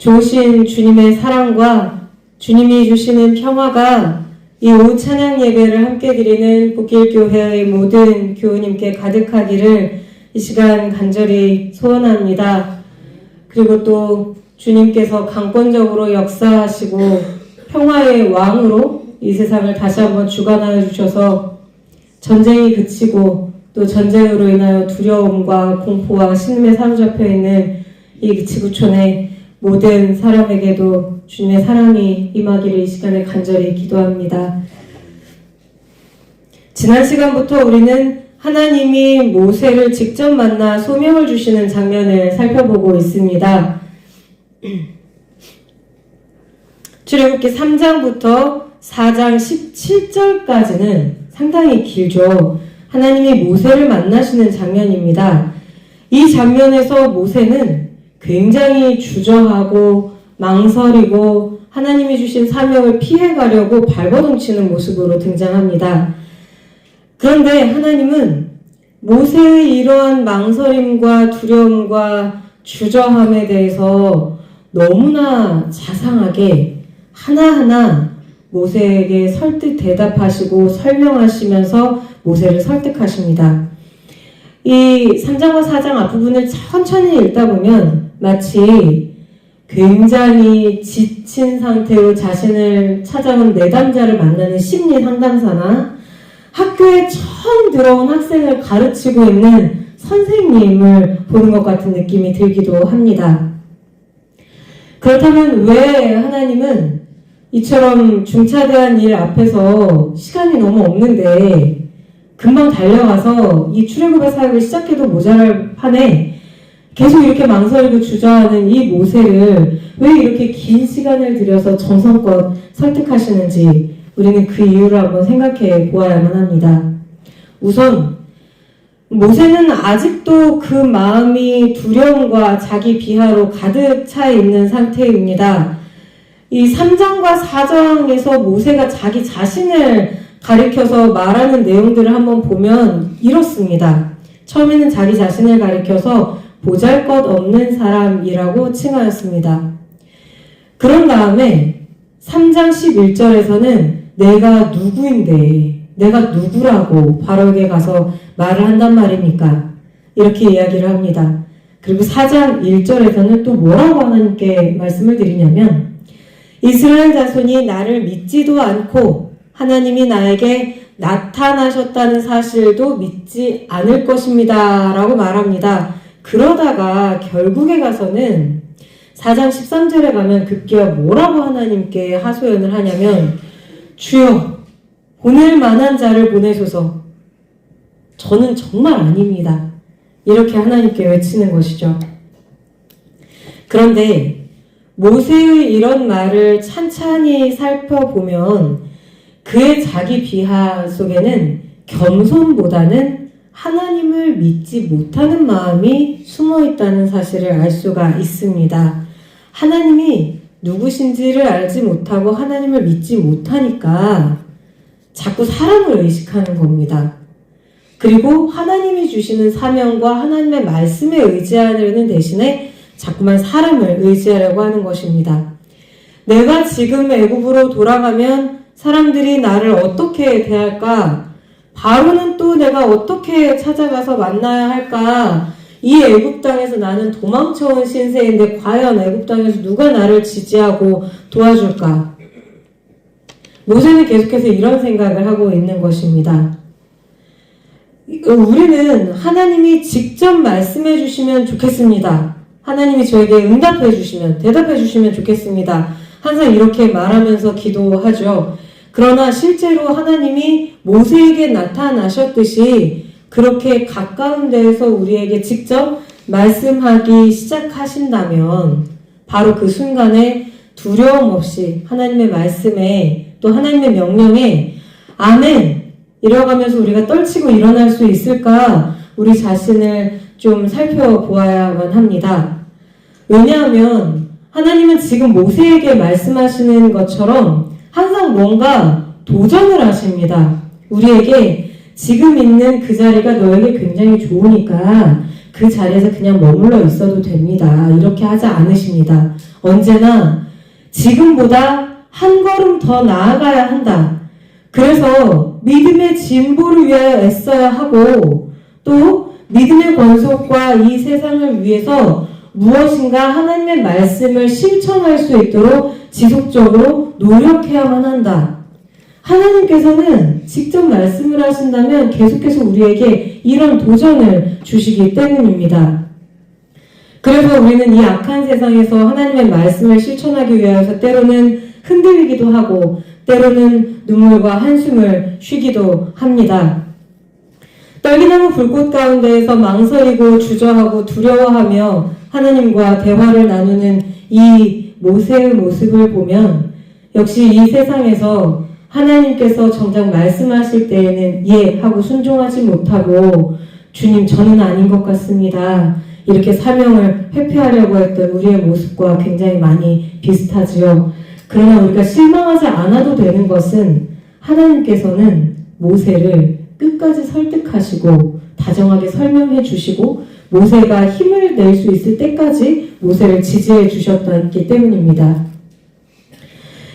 좋으신 주님의 사랑과 주님이 주시는 평화가 이 오후 찬양 예배를 함께 드리는 복길교회의 모든 교우님께 가득하기를 이 시간 간절히 소원합니다. 그리고 또 주님께서 강권적으로 역사하시고 평화의 왕으로 이 세상을 다시 한번 주관하여 주셔서 전쟁이 그치고 또 전쟁으로 인하여 두려움과 공포와 신음에 사로잡혀 있는 이 지구촌의 모든 사람에게도 주님의 사랑이 임하기를 이 시간에 간절히 기도합니다. 지난 시간부터 우리는 하나님이 모세를 직접 만나 소명을 주시는 장면을 살펴보고 있습니다. 출애굽기 3장부터 4장 17절까지는 상당히 길죠. 하나님이 모세를 만나시는 장면입니다. 이 장면에서 모세는 굉장히 주저하고 망설이고 하나님이 주신 사명을 피해가려고 발버둥치는 모습으로 등장합니다. 그런데 하나님은 모세의 이러한 망설임과 두려움과 주저함에 대해서 너무나 자상하게 하나하나 모세에게 설득 대답하시고 설명하시면서 모세를 설득하십니다. 이 3장과 4장 앞부분을 천천히 읽다 보면 마치 굉장히 지친 상태로 자신을 찾아온 내담자를 만나는 심리 상담사나 학교에 처음 들어온 학생을 가르치고 있는 선생님을 보는 것 같은 느낌이 들기도 합니다. 그렇다면 왜 하나님은 이처럼 중차대한 일 앞에서 시간이 너무 없는데 금방 달려가서 이 출애굽의 사역을 시작해도 모자랄 판에 계속 이렇게 망설이고 주저하는 이 모세를 왜 이렇게 긴 시간을 들여서 정성껏 설득하시는지 우리는 그 이유를 한번 생각해 보아야만 합니다. 우선 모세는 아직도 그 마음이 두려움과 자기 비하로 가득 차 있는 상태입니다. 이 3장과 4장에서 모세가 자기 자신을 가리켜서 말하는 내용들을 한번 보면 이렇습니다. 처음에는 자기 자신을 가리켜서 보잘것없는 사람이라고 칭하였습니다. 그런 다음에 3장 11절에서는 내가 누구인데 내가 누구라고 바로에게 가서 말을 한단 말입니까? 이렇게 이야기를 합니다. 그리고 4장 1절에서는 또 뭐라고 하나님께 말씀을 드리냐면 이스라엘 자손이 나를 믿지도 않고 하나님이 나에게 나타나셨다는 사실도 믿지 않을 것입니다 라고 말합니다. 그러다가 결국에 가서는 4장 13절에 가면 급기야 뭐라고 하나님께 하소연을 하냐면 주여 보낼 만한 자를 보내소서 저는 정말 아닙니다. 이렇게 하나님께 외치는 것이죠. 그런데 모세의 이런 말을 찬찬히 살펴보면 그의 자기 비하 속에는 겸손보다는 하나님을 믿지 못하는 마음이 숨어 있다는 사실을 알 수가 있습니다. 하나님이 누구신지를 알지 못하고 하나님을 믿지 못하니까 자꾸 사람을 의식하는 겁니다. 그리고 하나님이 주시는 사명과 하나님의 말씀에 의지하려는 대신에 자꾸만 사람을 의지하려고 하는 것입니다. 내가 지금 애굽으로 돌아가면 사람들이 나를 어떻게 대할까? 바로는 또 내가 어떻게 찾아가서 만나야 할까? 이 애굽 땅에서 나는 도망쳐온 신세인데 과연 애굽 땅에서 누가 나를 지지하고 도와줄까? 모세는 계속해서 이런 생각을 하고 있는 것입니다. 우리는 하나님이 직접 말씀해 주시면 좋겠습니다. 하나님이 저에게 응답해 주시면, 대답해 주시면 좋겠습니다. 항상 이렇게 말하면서 기도하죠. 그러나 실제로 하나님이 모세에게 나타나셨듯이 그렇게 가까운 데에서 우리에게 직접 말씀하기 시작하신다면 바로 그 순간에 두려움 없이 하나님의 말씀에 또 하나님의 명령에 아멘! 이러가면서 우리가 떨치고 일어날 수 있을까? 우리 자신을 좀 살펴보아야만 합니다. 왜냐하면 하나님은 지금 모세에게 말씀하시는 것처럼 항상 뭔가 도전을 하십니다. 우리에게 지금 있는 그 자리가 너에게 굉장히 좋으니까 그 자리에서 그냥 머물러 있어도 됩니다. 이렇게 하지 않으십니다. 언제나 지금보다 한 걸음 더 나아가야 한다. 그래서 믿음의 진보를 위하여 애써야 하고 또 믿음의 권속과 이 세상을 위해서 무엇인가 하나님의 말씀을 실천할 수 있도록 지속적으로 노력해야만 한다. 하나님께서는 직접 말씀을 하신다면 계속해서 우리에게 이런 도전을 주시기 때문입니다. 그래서 우리는 이 악한 세상에서 하나님의 말씀을 실천하기 위해서 때로는 흔들리기도 하고 때로는 눈물과 한숨을 쉬기도 합니다. 떨기나무 불꽃 가운데에서 망설이고 주저하고 두려워하며 하나님과 대화를 나누는 이 모세의 모습을 보면 역시 이 세상에서 하나님께서 정작 말씀하실 때에는 예 하고 순종하지 못하고 주님 저는 아닌 것 같습니다. 이렇게 사명을 회피하려고 했던 우리의 모습과 굉장히 많이 비슷하지요. 그러나 우리가 실망하지 않아도 되는 것은 하나님께서는 모세를 끝까지 설득하시고 다정하게 설명해 주시고 모세가 힘을 낼 수 있을 때까지 모세를 지지해 주셨기 때문입니다.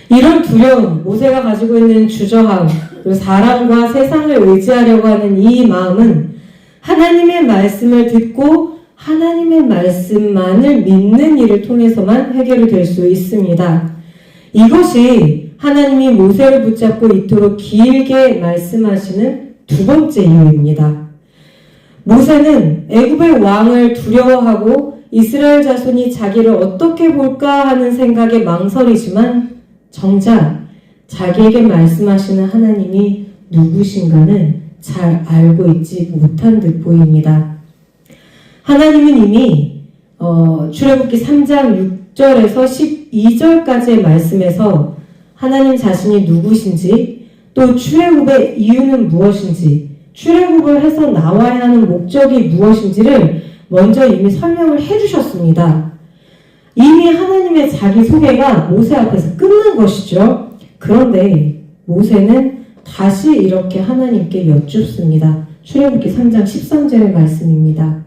이런 두려움, 모세가 가지고 있는 주저함, 그리고 사람과 세상을 의지하려고 하는 이 마음은 하나님의 말씀을 듣고 하나님의 말씀만을 믿는 일을 통해서만 해결이 될 수 있습니다. 이것이 하나님이 모세를 붙잡고 이토록 길게 말씀하시는 두 번째 이유입니다. 모세는 애굽의 왕을 두려워하고 이스라엘 자손이 자기를 어떻게 볼까 하는 생각에 망설이지만 정작 자기에게 말씀하시는 하나님이 누구신가는 잘 알고 있지 못한 듯 보입니다. 하나님은 이미 출애굽기 3장 6절에서 12절까지의 말씀에서 하나님 자신이 누구신지 또 출애굽의 이유는 무엇인지 출애굽을 해서 나와야 하는 목적이 무엇인지를 먼저 이미 설명을 해주셨습니다. 이미 하나님의 자기 소개가 모세 앞에서 끝난 것이죠. 그런데 모세는 다시 이렇게 하나님께 여쭙습니다. 출애굽기 3장 13절의 말씀입니다.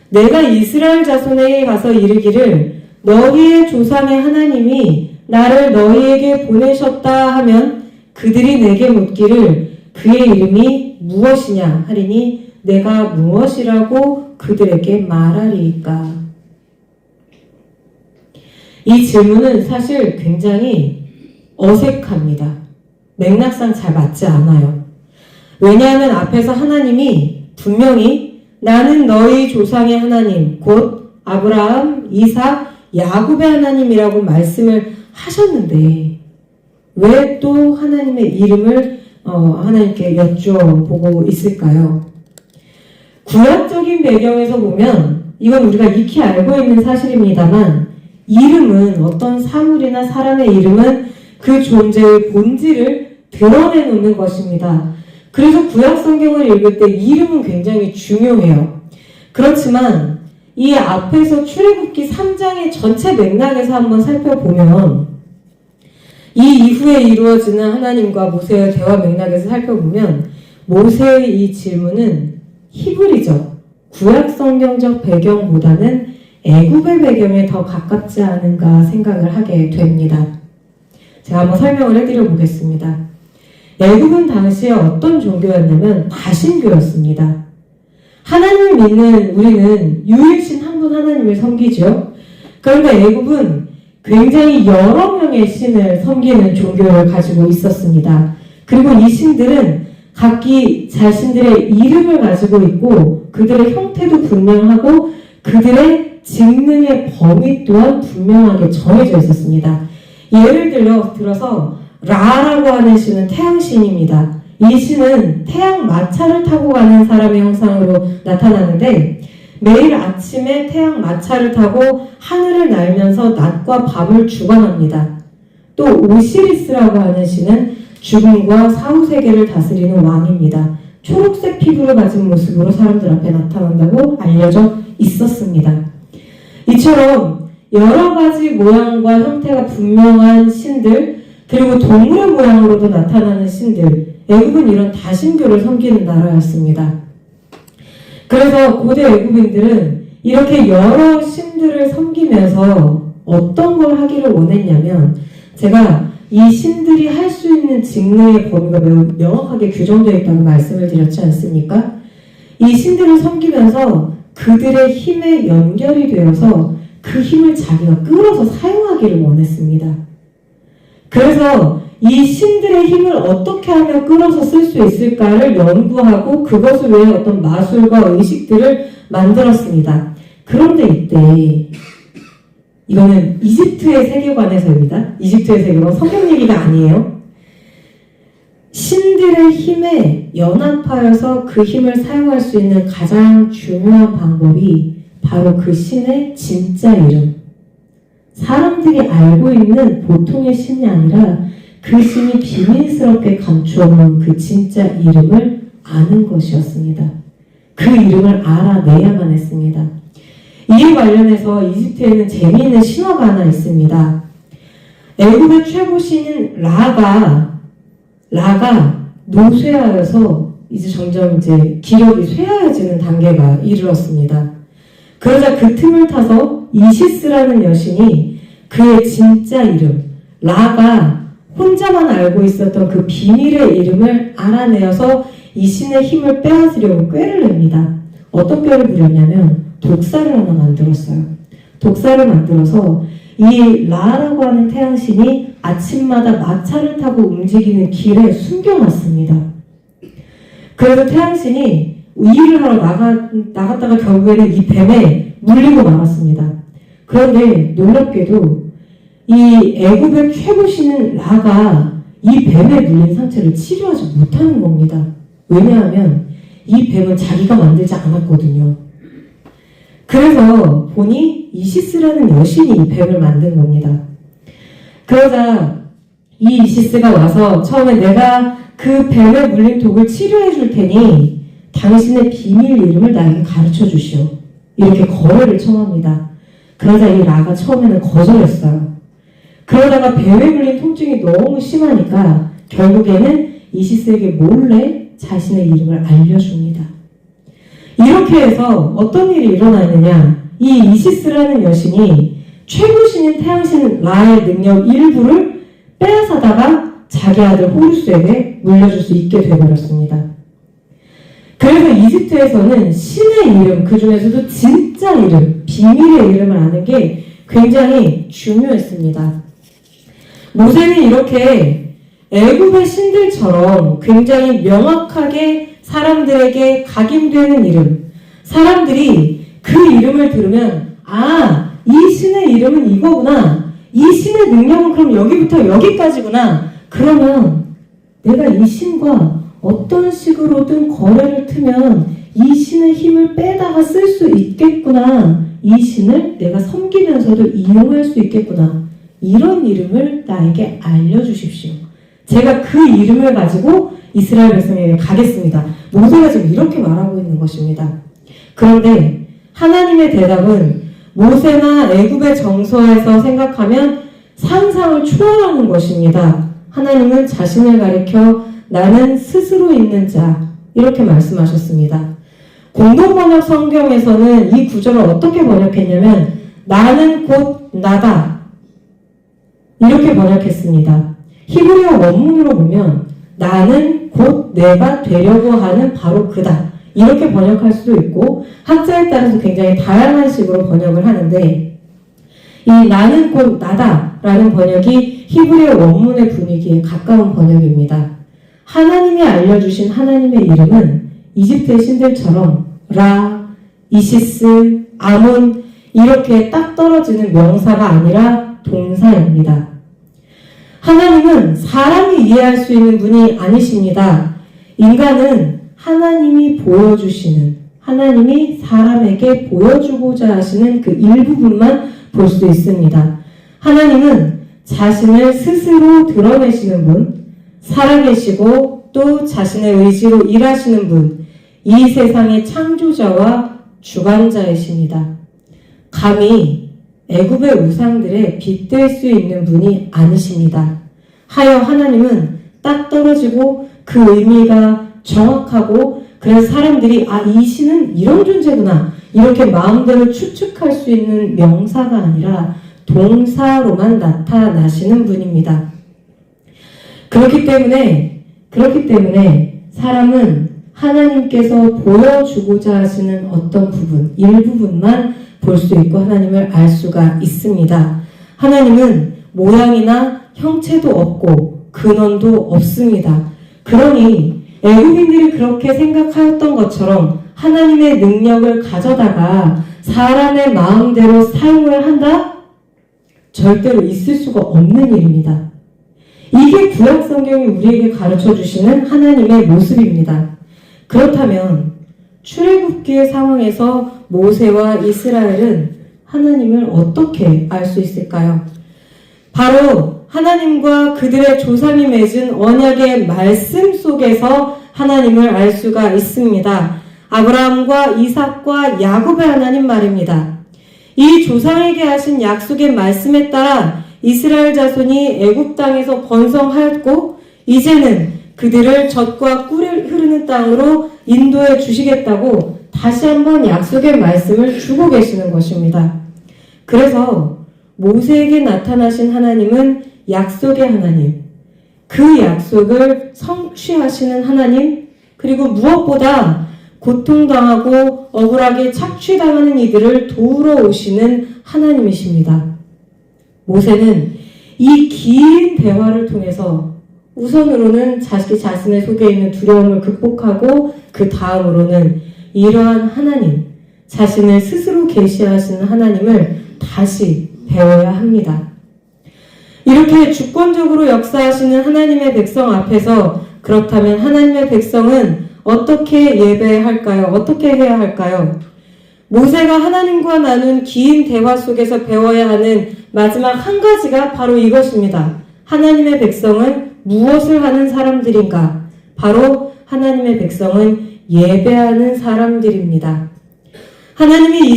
내가 이스라엘 자손에게 가서 이르기를 너희의 조상의 하나님이 나를 너희에게 보내셨다 하면 그들이 내게 묻기를 그의 이름이 무엇이냐 하리니 내가 무엇이라고 그들에게 말하리이까. 이 질문은 사실 굉장히 어색합니다. 맥락상 잘 맞지 않아요. 왜냐하면 앞에서 하나님이 분명히 나는 너희 조상의 하나님 곧 아브라함, 이삭, 야곱의 하나님이라고 말씀을 하셨는데 왜 또 하나님의 이름을 하나님께 여쭈어보고 있을까요? 구약적인 배경에서 보면 이건 우리가 익히 알고 있는 사실입니다만 이름은 어떤 사물이나 사람의 이름은 그 존재의 본질을 드러내놓는 것입니다. 그래서 구약 성경을 읽을 때 이름은 굉장히 중요해요. 그렇지만 이 앞에서 출애굽기 3장의 전체 맥락에서 한번 살펴보면 이 이후에 이루어지는 하나님과 모세의 대화 맥락에서 살펴보면 모세의 이 질문은 히브리적, 구약 성경적 배경보다는 애굽의 배경에 더 가깝지 않은가 생각을 하게 됩니다. 제가 한번 설명을 해드려 보겠습니다. 애굽은 당시에 어떤 종교였냐면 다신교였습니다. 하나님을 믿는 우리는 유일신 한 분 하나님을 섬기죠. 그런데 애굽은 굉장히 여러 명의 신을 섬기는 종교를 가지고 있었습니다. 그리고 이 신들은 각기 자신들의 이름을 가지고 있고 그들의 형태도 분명하고 그들의 직능의 범위 또한 분명하게 정해져 있었습니다. 예를 들어서 라라고 하는 신은 태양신입니다. 이 신은 태양 마차를 타고 가는 사람의 형상으로 나타나는데 매일 아침에 태양 마차를 타고 하늘을 날면서 낮과 밤을 주관합니다. 또 오시리스라고 하는 신은 죽음과 사후세계를 다스리는 왕입니다. 초록색 피부를 가진 모습으로 사람들 앞에 나타난다고 알려져 있었습니다. 이처럼 여러 가지 모양과 형태가 분명한 신들 그리고 동물의 모양으로도 나타나는 신들 애굽은 이런 다신교를 섬기는 나라였습니다. 그래서 고대 애굽인들은 이렇게 여러 신들을 섬기면서 어떤 걸 하기를 원했냐면, 제가 이 신들이 할 수 있는 직능의 범위가 매우 명확하게 규정되어 있다고 말씀을 드렸지 않습니까? 이 신들을 섬기면서 그들의 힘에 연결이 되어서 그 힘을 자기가 끌어서 사용하기를 원했습니다. 그래서 이 신들의 힘을 어떻게 하면 끌어서 쓸 수 있을까를 연구하고 그것을 위해 어떤 마술과 의식들을 만들었습니다. 그런데 이때, 이거는 이집트의 세계관에서입니다. 이집트의 세계관, 성경 얘기가 아니에요. 신들의 힘에 연합하여서 그 힘을 사용할 수 있는 가장 중요한 방법이 바로 그 신의 진짜 이름. 사람들이 알고 있는 보통의 신이 아니라 그 신이 비밀스럽게 감추어놓은 그 진짜 이름을 아는 것이었습니다. 그 이름을 알아내야만 했습니다. 이에 관련해서 이집트에는 재미있는 신화가 하나 있습니다. 애굽의 최고 신인 라가 노쇠하여서 이제 점점 기력이 쇠하여지는 단계가 이르렀습니다. 그러자 그 틈을 타서 이시스라는 여신이 그의 진짜 이름, 라가 혼자만 알고 있었던 그 비밀의 이름을 알아내어서 이 신의 힘을 빼앗으려고 꾀를 냅니다. 어떤 꾀를 부렸냐면 독사를 하나 만들었어요. 독사를 만들어서 이 라라고 하는 태양신이 아침마다 마차를 타고 움직이는 길에 숨겨놨습니다. 그래서 태양신이 일을 하러 나갔다가 결국에는 이 뱀에 물리고 말았습니다. 그런데 놀랍게도 이 애굽의 최고신은 라가 이 뱀에 물린 상처를 치료하지 못하는 겁니다. 왜냐하면 이 뱀은 자기가 만들지 않았거든요. 그래서 보니 이시스라는 여신이 이 뱀을 만든 겁니다. 그러자 이 이시스가 와서 처음에 내가 그 뱀에 물린 독을 치료해 줄 테니 당신의 비밀 이름을 나에게 가르쳐 주시오. 이렇게 거래를 청합니다. 그러자 이 라가 처음에는 거절했어요. 그러다가 뱀에 물린 통증이 너무 심하니까 결국에는 이시스에게 몰래 자신의 이름을 알려줍니다. 이렇게 해서 어떤 일이 일어나느냐, 이 이시스라는 여신이 최고신인 태양신 라의 능력 일부를 빼앗아다가 자기 아들 호루스에게 물려줄 수 있게 되어버렸습니다. 그래서 이집트에서는 신의 이름, 그 중에서도 진짜 이름, 비밀의 이름을 아는 게 굉장히 중요했습니다. 모세는 이렇게 애굽의 신들처럼 굉장히 명확하게 사람들에게 각인되는 이름, 사람들이 그 이름을 들으면 이 신의 이름은 이거구나, 이 신의 능력은 그럼 여기부터 여기까지구나, 그러면 내가 이 신과 어떤 식으로든 거래를 트면 이 신의 힘을 빼다가 쓸 수 있겠구나, 이 신을 내가 섬기면서도 이용할 수 있겠구나, 이런 이름을 나에게 알려주십시오. 제가 그 이름을 가지고 이스라엘 백성에게 가겠습니다. 모세가 지금 이렇게 말하고 있는 것입니다. 그런데 하나님의 대답은 모세나 애굽의 정서에서 생각하면 상상을 초월하는 것입니다. 하나님은 자신을 가리켜 나는 스스로 있는 자, 이렇게 말씀하셨습니다. 공동번역 성경에서는 이 구절을 어떻게 번역했냐면 나는 곧 나다, 이렇게 번역했습니다. 히브리어 원문으로 보면 나는 곧 내가 되려고 하는 바로 그다, 이렇게 번역할 수도 있고 학자에 따라서 굉장히 다양한 식으로 번역을 하는데, 이 나는 곧 나다 라는 번역이 히브리어 원문의 분위기에 가까운 번역입니다. 하나님이 알려주신 하나님의 이름은 이집트의 신들처럼 라, 이시스, 아몬 이렇게 딱 떨어지는 명사가 아니라 동사입니다. 하나님은 사람이 이해할 수 있는 분이 아니십니다. 인간은 하나님이 보여주시는, 하나님이 사람에게 보여주고자 하시는 그 일부분만 볼 수 있습니다. 하나님은 자신을 스스로 드러내시는 분, 살아계시고 또 자신의 의지로 일하시는 분, 이 세상의 창조자와 주관자이십니다. 감히 애굽의 우상들에 빗댈 수 있는 분이 아니십니다. 하여 하나님은 딱 떨어지고 그 의미가 정확하고, 그래서 사람들이 이 신은 이런 존재구나, 이렇게 마음대로 추측할 수 있는 명사가 아니라 동사로만 나타나시는 분입니다. 그렇기 때문에 사람은 하나님께서 보여주고자 하시는 어떤 부분, 일부분만 볼 수 있고 하나님을 알 수가 있습니다. 하나님은 모양이나 형체도 없고 근원도 없습니다. 그러니 애굽인들이 그렇게 생각하였던 것처럼 하나님의 능력을 가져다가 사람의 마음대로 사용을 한다? 절대로 있을 수가 없는 일입니다. 이게 구약 성경이 우리에게 가르쳐 주시는 하나님의 모습입니다. 그렇다면 출애굽기의 상황에서 모세와 이스라엘은 하나님을 어떻게 알 수 있을까요? 바로 하나님과 그들의 조상이 맺은 언약의 말씀 속에서 하나님을 알 수가 있습니다. 아브라함과 이삭과 야곱의 하나님 말입니다. 이 조상에게 하신 약속의 말씀에 따라 이스라엘 자손이 애굽 땅에서 번성하였고 이제는 그들을 젖과 꿀이 흐르는 땅으로 인도해 주시겠다고 다시 한번 약속의 말씀을 주고 계시는 것입니다. 그래서 모세에게 나타나신 하나님은 약속의 하나님, 그 약속을 성취하시는 하나님, 그리고 무엇보다 고통당하고 억울하게 착취당하는 이들을 도우러 오시는 하나님이십니다. 모세는 이 긴 대화를 통해서 우선으로는 자기 자신의 속에 있는 두려움을 극복하고 그 다음으로는 이러한 하나님, 자신을 스스로 계시하시는 하나님을 다시 배워야 합니다. 이렇게 주권적으로 역사하시는 하나님의 백성 앞에서 그렇다면 하나님의 백성은 어떻게 예배할까요? 어떻게 해야 할까요? 모세가 하나님과 나눈 긴 대화 속에서 배워야 하는 마지막 한 가지가 바로 이것입니다. 하나님의 백성은 무엇을 하는 사람들인가? 바로 하나님의 백성은 예배하는 사람들입니다. 하나님이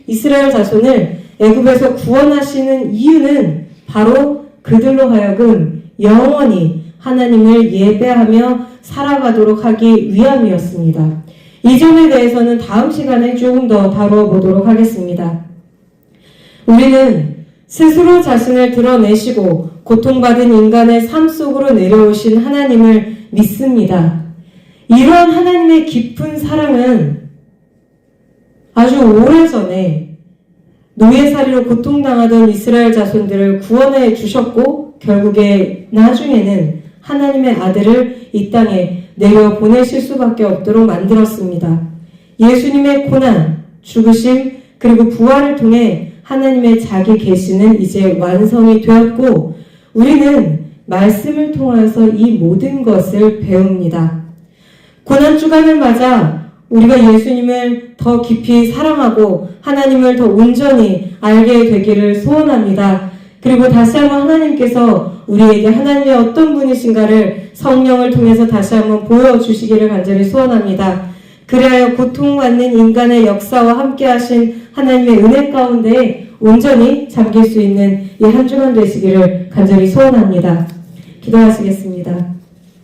이스라엘 자손을 애굽에서 구원하시는 이유는 바로 그들로 하여금 영원히 하나님을 예배하며 살아가도록 하기 위함이었습니다. 이 점에 대해서는 다음 시간에 조금 더 다뤄보도록 하겠습니다. 우리는 스스로 자신을 드러내시고 고통받은 인간의 삶 속으로 내려오신 하나님을 믿습니다. 이러한 하나님의 깊은 사랑은 아주 오래전에 노예살이로 고통당하던 이스라엘 자손들을 구원해 주셨고 결국에 나중에는 하나님의 아들을 이 땅에 내려보내실 수밖에 없도록 만들었습니다. 예수님의 고난, 죽으심, 그리고 부활을 통해 하나님의 자기 계시는 이제 완성이 되었고 우리는 말씀을 통해서 이 모든 것을 배웁니다. 고난주간을 맞아 우리가 예수님을 더 깊이 사랑하고 하나님을 더 온전히 알게 되기를 소원합니다. 그리고 다시 한번 하나님께서 우리에게 하나님의 어떤 분이신가를 성령을 통해서 다시 한번 보여주시기를 간절히 소원합니다. 그리하여 고통받는 인간의 역사와 함께 하신 하나님의 은혜 가운데 온전히 잠길 수 있는 이 한 주간 되시기를 간절히 소원합니다. 기도하시겠습니다.